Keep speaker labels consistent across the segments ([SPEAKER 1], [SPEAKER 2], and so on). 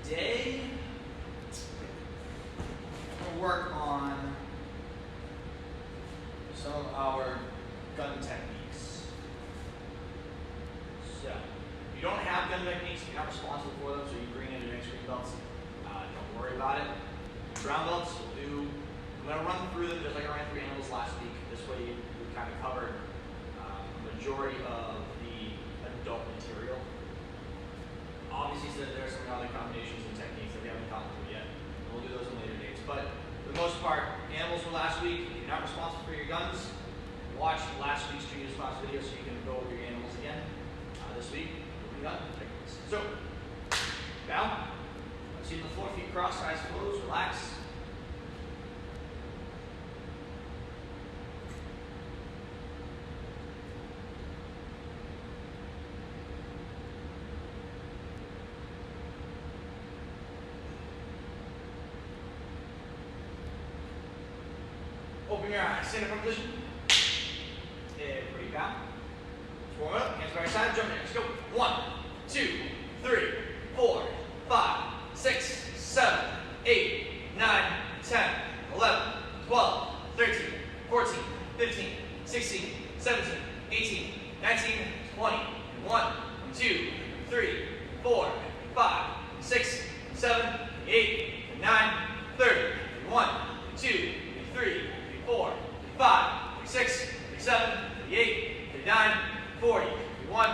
[SPEAKER 1] today we're going to work on some of our gun techniques. So, if you don't have gun techniques, you're not responsible for them, so you bring in your next green belts. Don't worry about it. Brown belts will do. I'm going to run through them just like I ran through animals last week. This way we kind of covered the majority of the adult material. Obviously, so there are some other combinations and techniques that we haven't gone through yet. We'll do those in later dates. But for the most part, animals were last week. If you're not responsible for your guns, watch last week's treated response video so you can go over your animals again. This week, we'll be gun techniques. So, bow. Seat on the floor, feet crossed, eyes closed, relax. Open your eyes, stand up from position. Everybody bow. Let's warm up, hands by your side, jump in. Let's go. 1, 2, 3, 4, 5, 6, 7, 8, 9, 10, 11, 12, 13, 14, 15, 16, 17, 18, 19, 20. 1, 2, 3, 4, 5, 6, 7, 8, 9, 30. 1, 2, 3, 4, 5, 6, 7, 8, 9, 40. 1,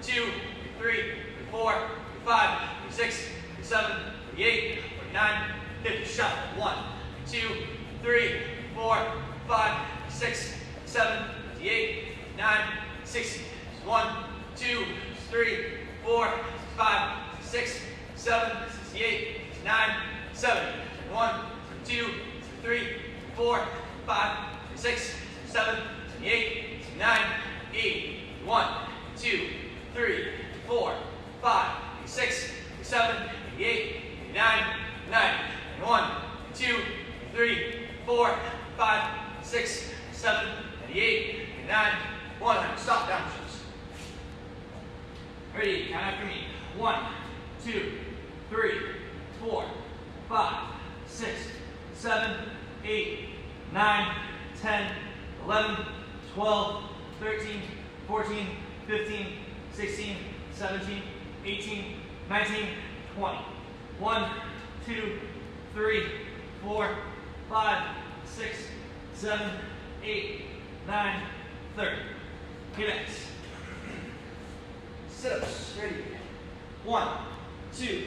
[SPEAKER 1] 2, 3, 4, 5, 6, 7, 8, 9, 50. Shuffle. 1, 2, 3, 4, 5, 6, 7, 8, 9, 60. 1, 2, 3, 4, 5, 6, 7, 8, 9, 70. 1, 2, 3, 4, 5, 6, 7, 8, 9, 80. 1, 2, 3, 4, 5, 6, 7, 8, 9, 90. 1, 2, 3, 4, 5, 6, 7, 8, 9, 100. Stop, down push-ups. Ready, count after me. 1, 2, 3, 4, 5, 6, 7, 8, 9, 10, 11, 12, 13, 14, 15, 16, 17, 18, 19, 20. 1, 2, 3, 4, 5, 6, 7, 8, 9, 30. Okay, next. Sit-ups. Ready. 1, 2,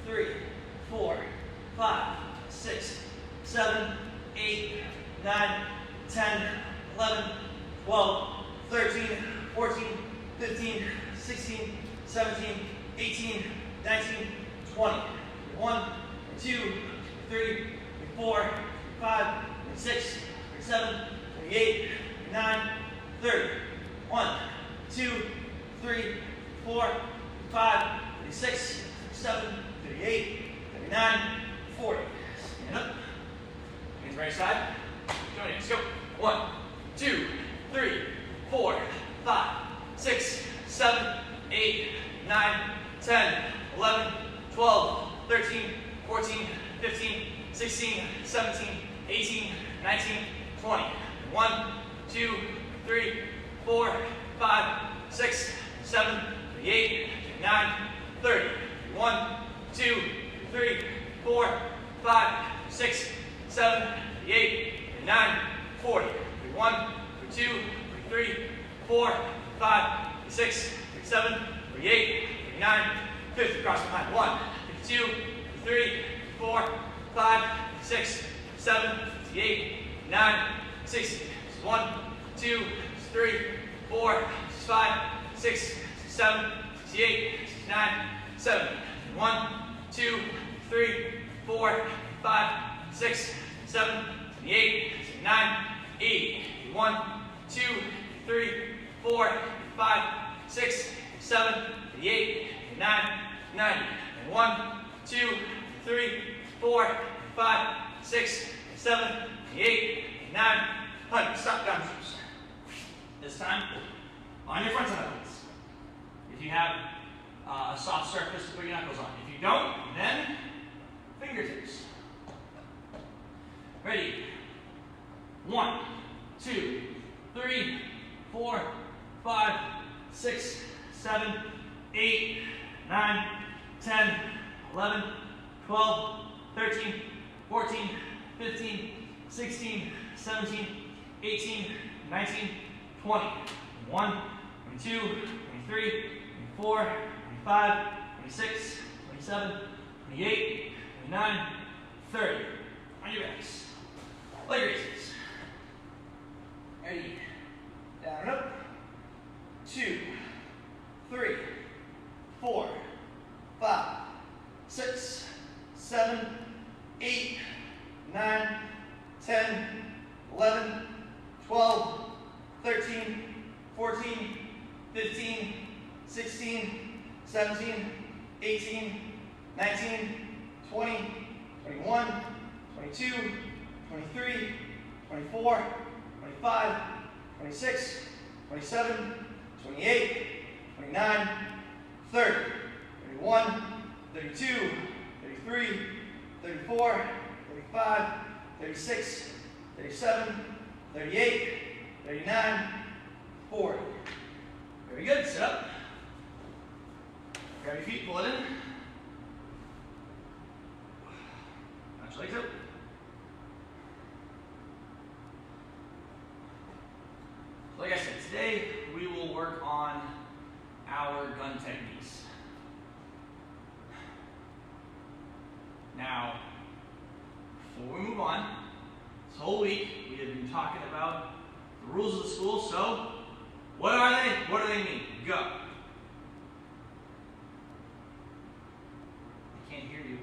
[SPEAKER 1] 3, 4, 5, 6, 7, 8, 9, 10, 11, 12, 13, 14, 15, 16, 17, 18, 19, 20. 1, 2, 3, 4, 5, 6, 7, 8, 9, 30. 1, 2, 3, 4, 5, 6, 7, 8, 9, 40. Stand up. Hands right side. Join in. Let's go. 1, 2, 3, 4, 5, 6, 7, 8, 9, 10, 11, 12, 13, 14, 15, 16, 17, 18, 19, 20. 1, 2, 3, 4, 5, 6, 7, 8, 9, 30. 1, 2, 3, 4, 5, 6, 7, 8, 9, 40. 1, 2, 3, 4, 5, 6, 7, 8, 9, 50. Cross behind. 1, 2, 3, 4, 5, 6, 7, 8, 9, 60. 1, 2, 3, 4, 5, 6, 7, 8, 9, 70. 1, 2, 3, 4, 5, 6, 7, 8, 9, 80. 1, 2, 3, 4, 5, 6, 7, 8, 9, 90. 1, 2, 3, 4, 5, 6, 7, 8, 9, 100. Stop, down push-ups. This time, on your front side legs. If you have a soft surface to put your knuckles on. If you don't, then 11, 12, 13, 14, 15, 16, 17, 18, 19, 20, 21, 22, 23, 24, 25, 26, 27, 28, 29, 30. On your backs. Leg raises. Ready. Down and up. 2, 3, 4, 5, 6, 7, 8, 9, 10, 11, 12, 13, 14, 15, 16, 17, 18, 19, 20, 21, 22, 23, 24, 25, 26, 27, 28, 29, 30, 31, 32, 33, 34, 35, 36, 37, 38, 39, 40. Very good. Sit up. Grab your feet, pull it in. Touch your legs out. So like I said, today we will work on our gun techniques. Now, before we move on, this whole week we have been talking about the rules of the school. So, what are they? What do they mean? Go. I can't hear you.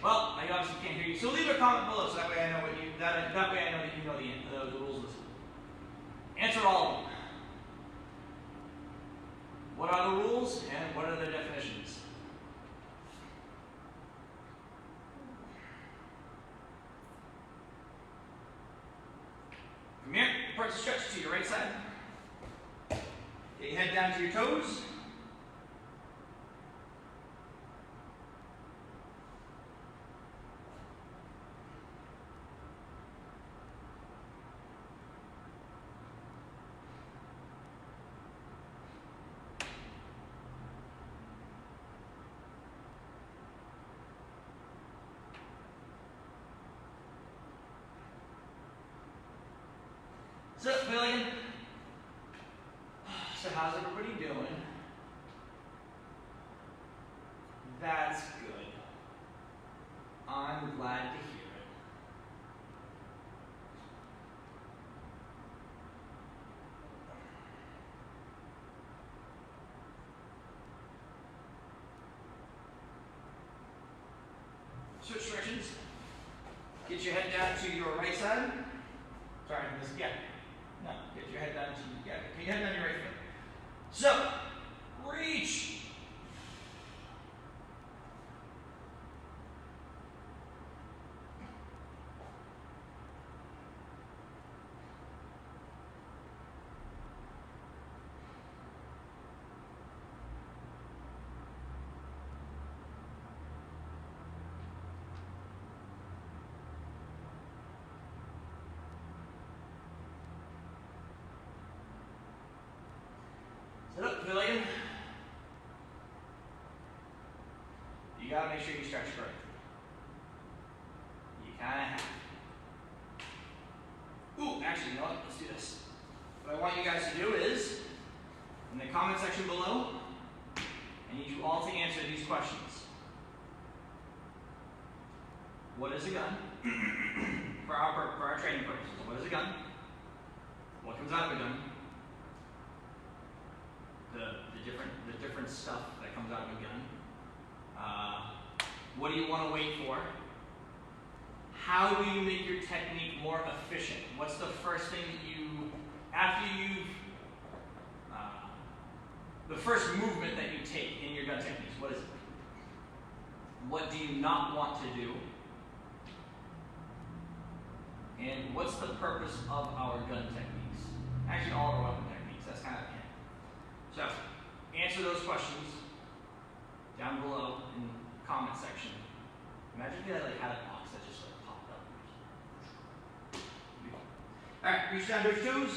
[SPEAKER 1] Well, I obviously can't hear you. So leave a comment below, so that way I know what you that way I know that you know the rules of the school. Answer all of them. What are the rules and what are the definitions? From here, press stretch to your right side. Get your head down to your toes. So, Billion. So, how's everybody doing? That's good. I'm glad to hear it. Switch directions. Get your head down to your right side. Sorry, I missed again. No, get your head down to get your head down your right foot. So, reach. Sit up, Billion. You gotta make sure you stretch correctly. You kinda have to. Ooh, actually, you know what? Let's do this. What I want you guys to do is, in the comment section below, I need you all to answer these questions. What is a gun? for our training purposes. What is a gun? What comes out of a gun? The different stuff that comes out of a gun. What do you want to wait for? How do you make your technique more efficient? What's the first thing that you, after you've, the first movement that you take in your gun techniques, what is it? What do you not want to do? And what's the purpose of our gun techniques? Actually, all of our weapon techniques, that's kind of it. So, answer those questions down below in the comment section. Imagine if you had a box that just popped up. Alright, reach down to your toes.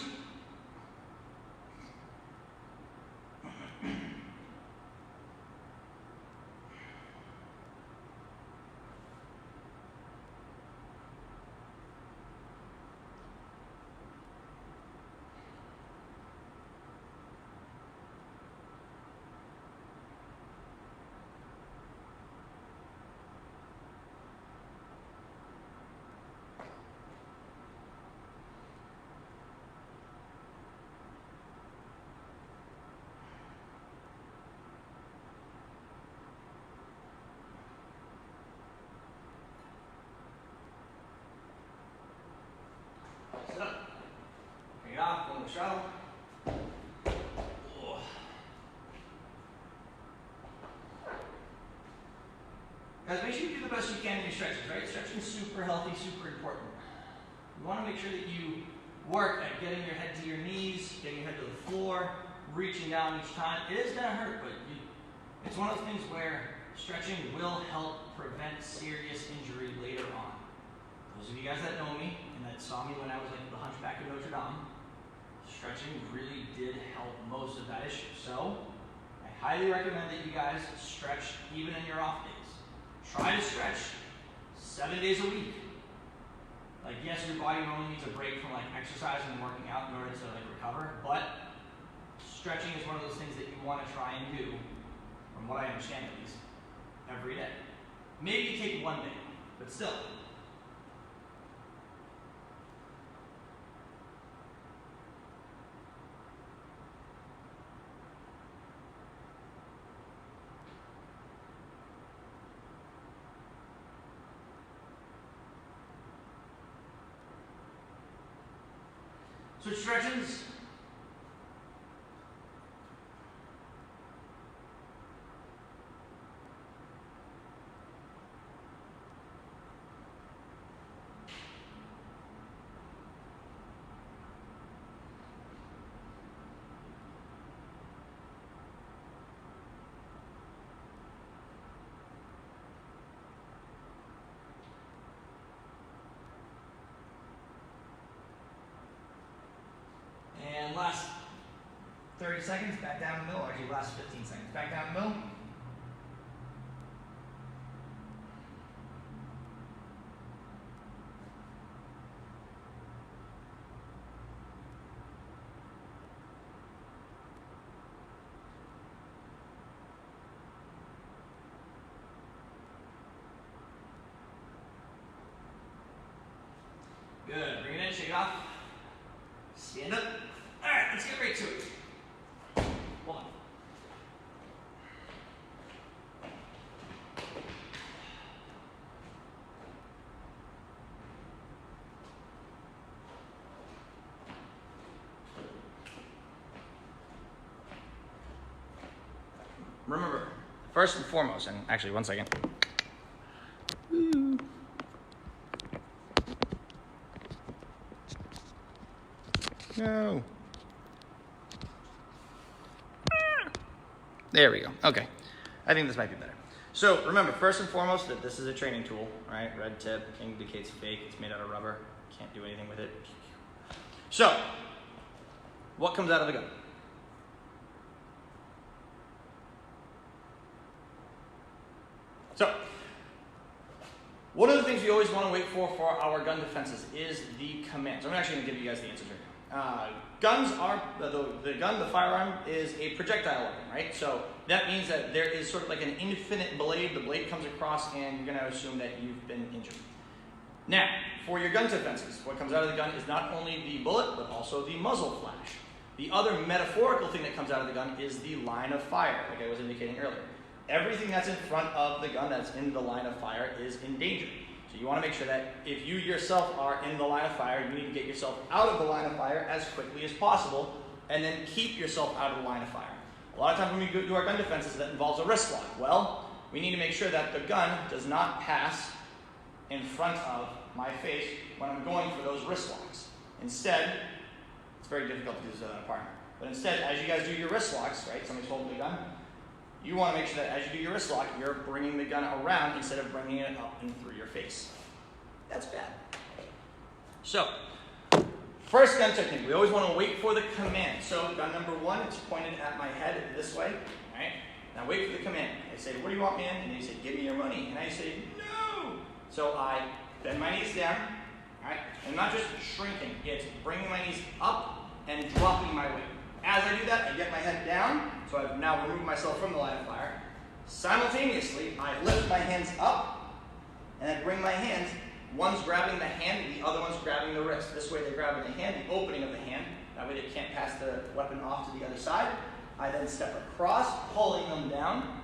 [SPEAKER 1] the shuttle. Guys, make sure you do the best you can in your stretches, right? Stretching is super healthy, super important. You want to make sure that you work at getting your head to your knees, getting your head to the floor, reaching down each time. It is going to hurt, but it's one of those things where stretching will help prevent serious injury later on. Those of you guys that know me and that saw me when I was like the Hunchback of Notre Dame, stretching really did help most of that issue. So I highly recommend that you guys stretch even in your off days. Try to stretch 7 days a week. Like, yes, your body normally needs a break from like exercising and working out in order to like recover, but stretching is one of those things that you want to try and do, from what I understand at least, every day. Maybe take one day, but still. Switch directions. And last 30 seconds, back down the middle, or actually last 15 seconds, back down the middle. Good, bring it in, shake it off. Stand up. All right, let's get right to it. Hold on. Remember, first and foremost, and actually, one second. No. There we go. Okay. I think this might be better. So remember, first and foremost, that this is a training tool, right? Red tip indicates fake. It's made out of rubber. Can't do anything with it. So, what comes out of the gun? So, one of the things we always want to wait for our gun defenses is the commands. I'm actually going to give you guys the answers right now. Guns are, the firearm is a projectile weapon, right? So that means that there is sort of like an infinite blade. The blade comes across and you're going to assume that you've been injured. Now, for your gun defenses, what comes out of the gun is not only the bullet, but also the muzzle flash. The other metaphorical thing that comes out of the gun is the line of fire, like I was indicating earlier. Everything that's in front of the gun that's in the line of fire is in danger. So you want to make sure that if you yourself are in the line of fire, you need to get yourself out of the line of fire as quickly as possible, and then keep yourself out of the line of fire. A lot of times when we do our gun defenses, that involves a wrist lock. Well, we need to make sure that the gun does not pass in front of my face when I'm going for those wrist locks. Instead, it's very difficult to do this without a partner, but instead, as you guys do your wrist locks, right, somebody's holding the gun, you want to make sure that as you do your wrist lock, you're bringing the gun around instead of bringing it up and through your face. That's bad. So, first gun technique, we always want to wait for the command. So, gun number one, it's pointed at my head this way, right? Now wait for the command. I say, what do you want, man? And they say, give me your money. And I say, no! So I bend my knees down, right? And not just shrinking, it's bringing my knees up and dropping my weight. As I do that, I get my head down, so I've now removed myself from the line of fire. Simultaneously, I lift my hands up, and I bring my hands, one's grabbing the hand, the other one's grabbing the wrist. This way they're grabbing the hand, the opening of the hand, that way they can't pass the weapon off to the other side. I then step across, pulling them down.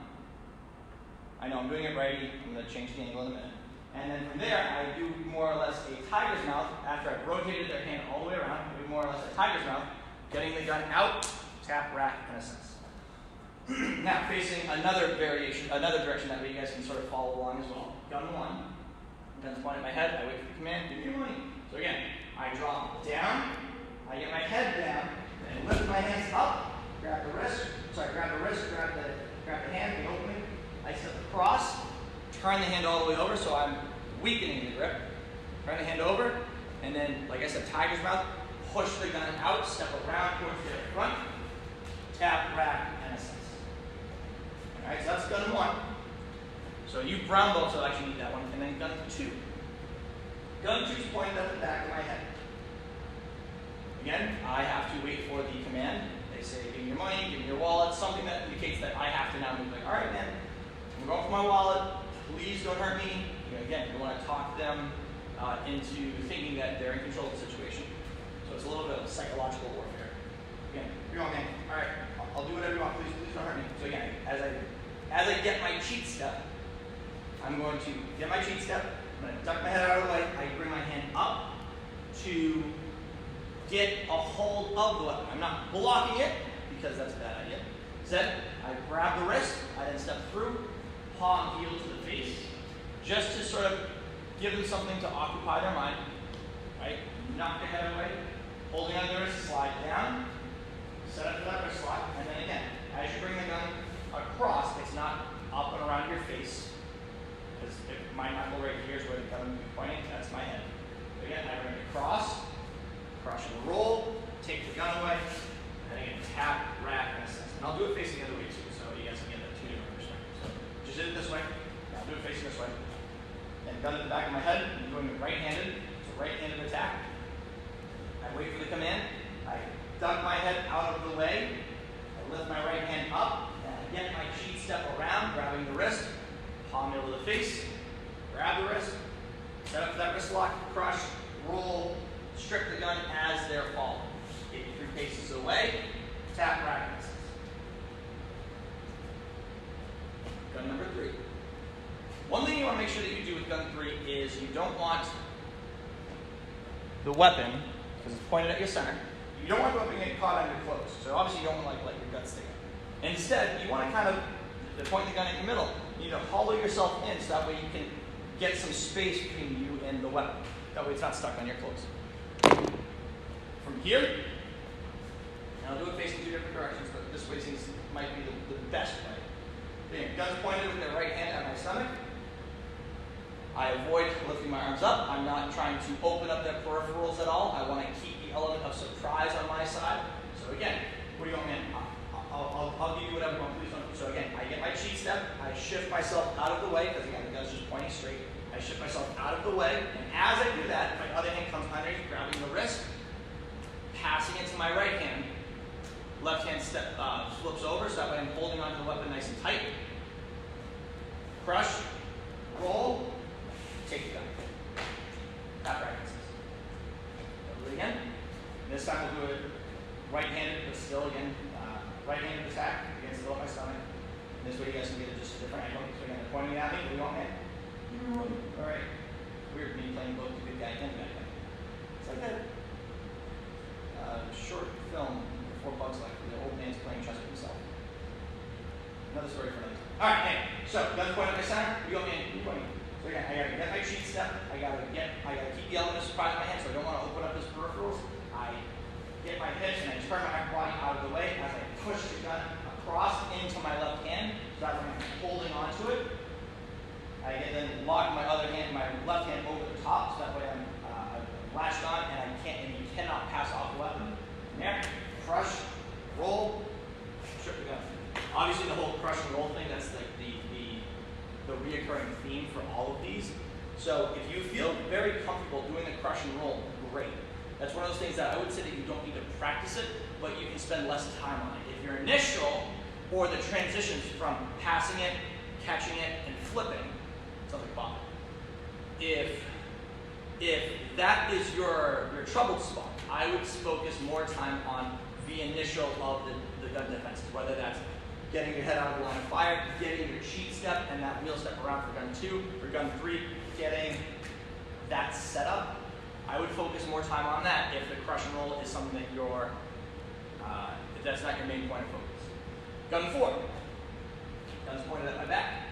[SPEAKER 1] I know I'm doing it right, I'm going to change the angle in a minute. And then from there, I do more or less a tiger's mouth. After I've rotated their hand all the way around, I do more or less a tiger's mouth. getting the gun out, tap, rack, and assess. Now, facing another variation, another direction that way you guys can sort of follow along as well. Gun one, gun's pointed at my head, I wait for the command, give me your money. So again, I drop down, I get my head down, and lift my hands up, grab the wrist, grab the hand, the opening. I step across, turn the hand all the way over, so I'm weakening the grip. Turn the hand over, and then, like I said, tiger's mouth, push the gun out, step around towards the front, tap, rack, and assess. Alright, so that's gun one. So you brown belts will actually need that one, and then gun two. Gun two is pointed at the back of my head. Again, I have to wait for the command. They say, give me your money, give me your wallet, something that indicates that I have to now move like, all right, man, I'm going for my wallet, please don't hurt me. Again, you want to talk them into thinking that they're in control of the situation. So it's a little bit of psychological warfare. Again, you're going, man, all right, I'll do whatever you want, please don't hurt me. So again, as I get my cheat step, I'm going to get my cheat step, I'm going to duck my head out of the way, I bring my hand up to get a hold of the weapon. I'm not blocking it, because that's a bad idea. Instead, I grab the wrist, I then step through, palm, heel to the face, just to sort of give them something to occupy their mind, right? Knock the head away, holding on the wrist, slide down, set up for that wrist lock, and then again, as you bring the gun across, it's not up and around your face, because my knuckle right here is where the gun would be pointing, that's my head. So again, I bring it across, crush and roll, take the gun away, and again, tap, rack, and assess. And I'll do it facing the other way too, so you guys can get that two different perspectives. So just did it this way, I'll do it facing this way. And gun at the back of my head, I'm doing it right-handed, so right-handed attack. I wait for the command, I duck my head out of the way, I lift my right hand up, and I get my cheat step around, grabbing the wrist, palm middle of the face, grab the wrist, set up for that wrist lock, crush, roll, strip the gun as they're falling. Get you 3 paces away, tap, rack, and assess. Gun number 3. One thing you want to make sure that you do with gun 3 is you don't want the weapon, because it's pointed at your center, you don't want the weapon getting caught on your clothes. So obviously you don't want to let your gut stick out. Instead, you want to kind of point the gun in the middle. You need to hollow yourself in so that way you can get some space between you and the weapon. That way it's not stuck on your clothes. From here, and I'll do it facing 2 different directions, but this way seems might be the best way. Again, guns pointed with the right hand at my stomach. I avoid lifting my arms up. I'm not trying to open up their peripherals at all. I want to keep the element of surprise on my side. So again, what do you want, man? I'll give you whatever you want. Please don't. So again, I get my cheat step. I shift myself out of the way, because again, the gun's just pointing straight. I shift myself out of the way, and as I do that, my other hand comes underneath, grabbing the wrist, passing it to my right hand. Left hand step flips over, so that way I'm holding onto the weapon nice and tight. Crush, roll, take the gun. Tap, rack, and assess. Do it again. This time we'll do it right-handed, but still again, right-handed attack against the middle of my stomach. And this way you guys can get it just a different angle. So again, they're pointing at me. What do you want, man? All right. Weird me playing both the good guy and the bad guy. It's like that short film before Bugs Life, where the old man's playing chess with himself. Another story for another time. All right, hey. So gun point at my center. You go, man. You go, man. So again, I gotta get my cheat step. I gotta keep the element of surprise in my hand, so I don't want to open up his peripherals. I get my hips and I turn my upper body out of the way as I push the gun across into my left hand, so that when I'm holding onto it, I can then lock my other hand, my left hand over the top, so that way I'm latched on and you cannot pass off the weapon. There, crush, roll, strip the gun. Obviously the whole crush and roll thing, that's like the reoccurring theme for all of these. So if you feel very comfortable doing the crush and roll, great. That's one of those things that I would say that you don't need to practice it, but you can spend less time on it. If your initial, or the transitions from passing it, catching it, and flipping, sounds like Bob. If that is your troubled spot, I would focus more time on the initial of the gun defense, whether that's getting your head out of the line of fire, getting your cheat step and that wheel step around for gun 2, for gun 3, getting that set up. I would focus more time on that if the crush and roll is something that you're if that's not your main point of focus. Gun 4. Gun's pointed at my back.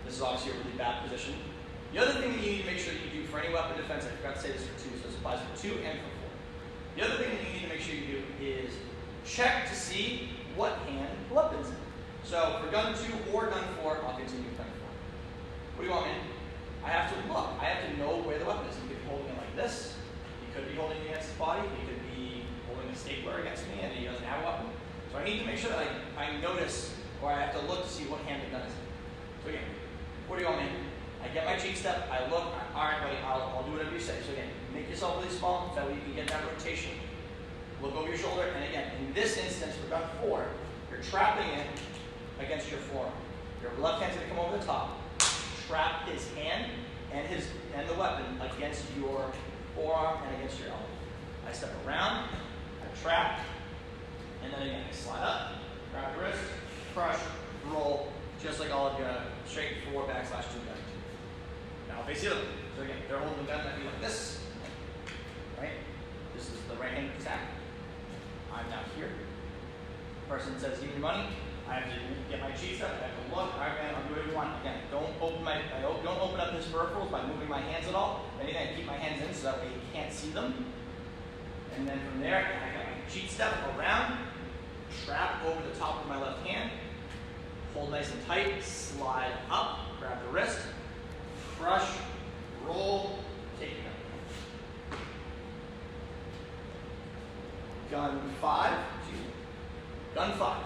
[SPEAKER 1] This is obviously a really bad position. The other thing that you need to make sure that you do for any weapon defense, I forgot to say this for 2, so this applies for 2 and for 4. The other thing that you need to make sure you do is check to see what hand the weapon's in. So for gun 2 or gun 4, I'll continue with gun 4. What do you want, man? I have to look. I have to know where the weapon is. He could be holding it like this. He could be holding it against his body. He could be holding a stapler against me and he doesn't have a weapon. So I need to make sure that I notice, or I have to look to see what hand the gun is in. So again, what do you want, man? I get my cheat step, I look, all right, buddy, I'll do whatever you say. So again, make yourself really small so that way you can get that rotation. Look over your shoulder, and again, in this instance for gun 4, you're trapping it against your forearm. Your left hand's gonna come over the top, trap his hand and the weapon against your forearm and against your elbow. I step around, I trap, and then again, I slide up, grab the wrist, crush, roll, just like all of your straight forward /2 gun. Now face the other. So again, they're holding the gun at me like this, right? This is the right-handed attack. I'm now here. Person says, "Give me your money." I have to get my cheat step. I have to look. All right, man, I'll do whatever you want. Again, don't open up his peripherals by moving my hands at all. If anything, I keep my hands in so that way you can't see them. And then from there, I got my cheat step around, trap over the top of my left hand, hold nice and tight, slide up, grab the wrist, crush, roll, take it down. Gun 5. Gun 5.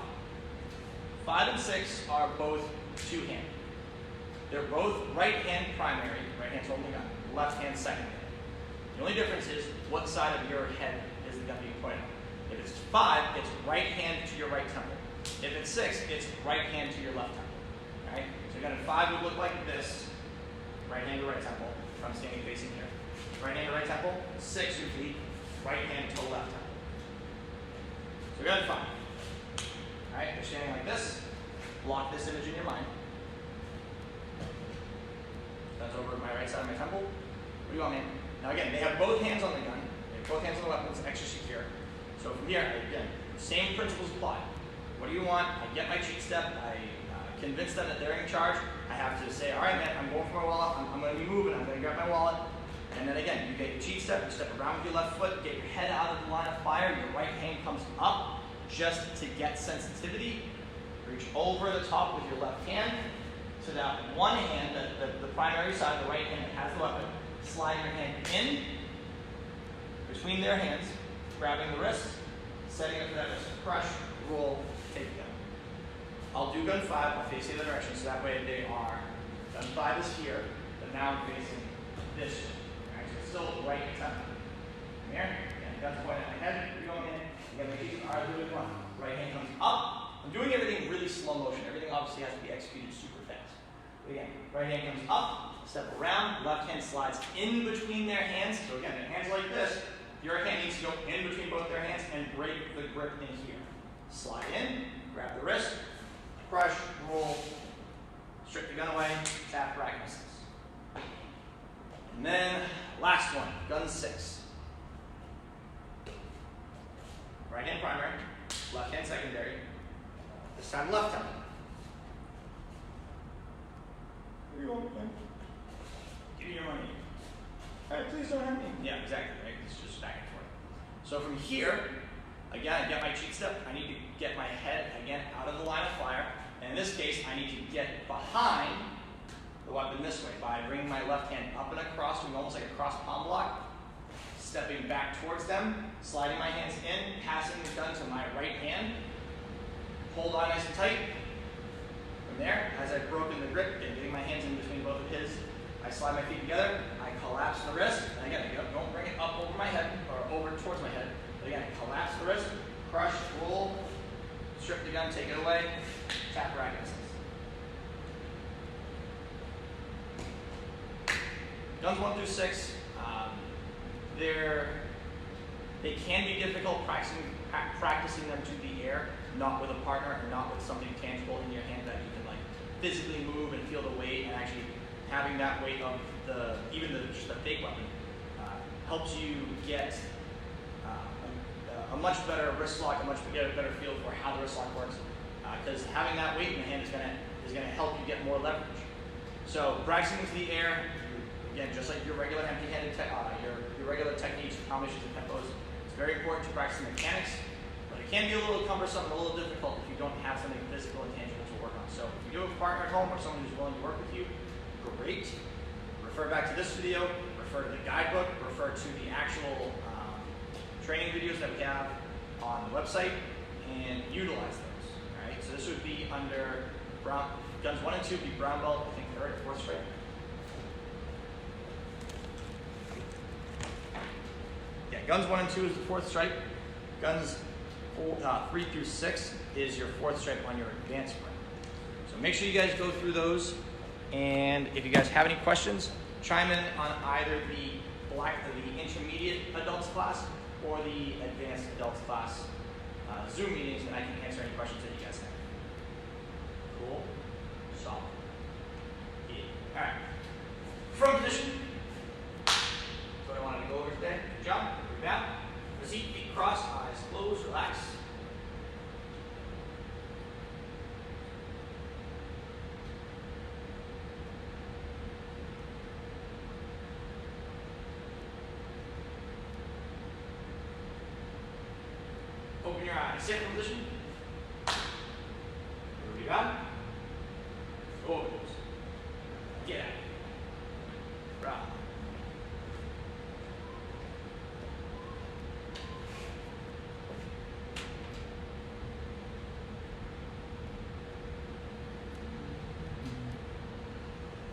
[SPEAKER 1] 5 and 6 are both two-handed. They're both right-hand primary, right hand's holding the gun, left hand secondary. The only difference is what side of your head is the gun being pointed at. If it's 5, it's right hand to your right temple. If it's 6, it's right hand to your left temple. Right? So gun 5 would look like this, right hand to right temple, if I'm standing facing here. Right hand to right temple, 6 would be right hand to left temple. So gun 5. Alright, you're standing like this, block this image in your mind. That's over my right side of my temple. What do you want, man? Now again, they have both hands on the gun, they have both hands on the weapon, it's extra secure. So from here, again, same principles apply. What do you want? I get my cheat step, I convince them that they're in charge. I have to say, all right, man, I'm going for my wallet, I'm going to be moving, I'm going to grab my wallet. And then again, you get your cheat step, you step around with your left foot, get your head out of the line of fire, your right hand comes up just to get sensitivity. Reach over the top with your left hand so that one hand, the primary side, the right hand that has the weapon, slide your hand in between their hands, grabbing the wrist, setting up for that wrist, crush, roll, take it down. I'll do gun 5, I'll face the other direction, so that way they are, gun 5 is here, but now I'm facing this way. Right? So it's still right temple. Come here, and gun's pointing at my head, you're going in, you got my feet, all right, do it one. Right hand comes up. I'm doing everything really slow motion. Everything obviously has to be executed super fast. But again, right hand comes up, step around, left hand slides in between their hands. So again, their hands like this. Your hand needs to go in between both their hands and break the grip in here. Slide in, grab the wrist, crush, roll, strip the gun away, tap pragmasis. And then last one, gun 6. Right hand primary, left hand secondary. This time left temple. Where you going, man? Give me your money. All right, please don't hurt me. Yeah, exactly, right? It's just back and forth. So from here, again, I get my cheat step. I need to get my head, again, out of the line of fire. And in this case, I need to get behind the weapon this way by bringing my left hand up and across, doing almost like a cross palm block. Stepping back towards them, sliding my hands in, passing the gun to my right hand. Hold on nice and tight. From there, as I've broken the grip and getting my hands in between both of his, I slide my feet together, I collapse the wrist, and again, don't bring it up over my head, or over towards my head, but again, collapse the wrist, crush, roll, strip the gun, take it away, tap pragmasis. Guns 1 through 6, they can be difficult practicing them to the air, not with a partner and not with something tangible in your hand that you can like physically move and feel the weight, and actually having that weight of just the fake weapon helps you get a much better wrist lock, get a better feel for how the wrist lock works, because having that weight in the hand is gonna help you get more leverage. So practicing into the air, again, just like your regular empty-handed, your regular techniques, combinations, and tempos. It's very important to practice the mechanics, but it can be a little cumbersome and a little difficult if you don't have something physical and tangible to work on. So if you do have a partner at home or someone who's willing to work with you, great. Refer back to this video, refer to the guidebook, refer to the actual training videos that we have on the website, and utilize those. All right. So this would be under guns 1 and 2 would be brown belt, I think 3rd or 4th stripe. Yeah, guns 1 and 2 is the 4th stripe. Guns 3 through 6 is your 4th stripe on your advanced one. So make sure you guys go through those. And if you guys have any questions, chime in on either the intermediate adults class or the advanced adults class Zoom meetings, and I can answer any questions that you guys have. Cool? Solid. Yeah. All right. From position. That's what I wanted to go over today. Good job. Rebound. The seat, feet crossed, eyes closed, relax. Open your eyes. Sit in position.